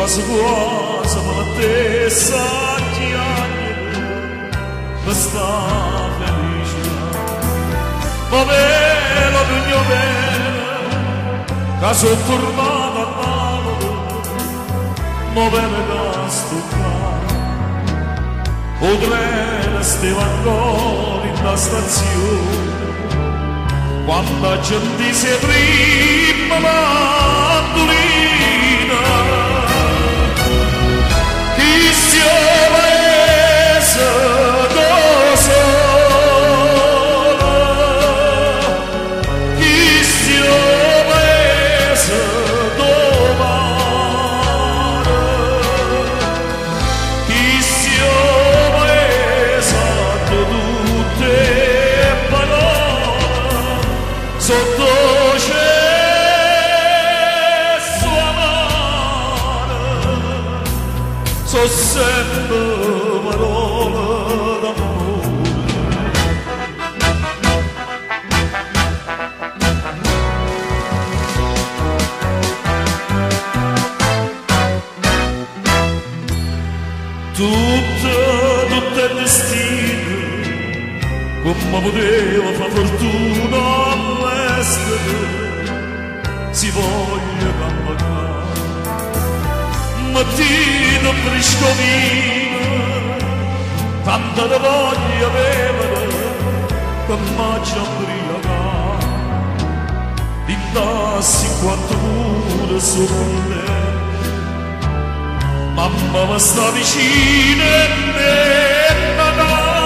quasi quasi ma te saggi per sta felicità ma vero pugno bene che sono tornato a Napoli ma bene che sto qua o treno stava ancora in la stazione quando la gente si prima mandolina chi si avesse cosa chi si avesse domani chi si avesse tutte parole sotto cesso amare so sempre parole d'amore tutto è destino come poteva far fortuna all'estero si voglia campare mattino briscovina tanta da voglia aveva che mangia ubriacare in da 50 mura sopra me mamma mi sta vicino e me davanti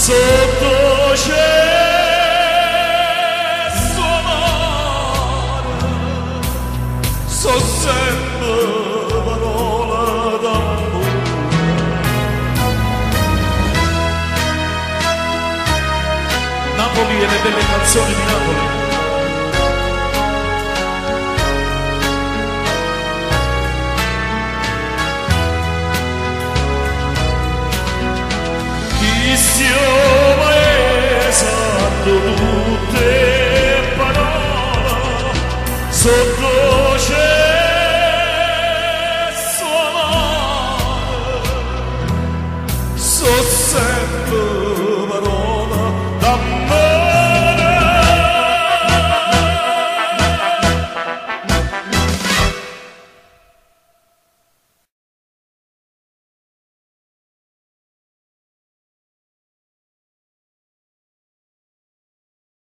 sotto cesso amare so sempre parole d'amore Napoli e le belle canzoni di Napoli si esatto tutte parole sotto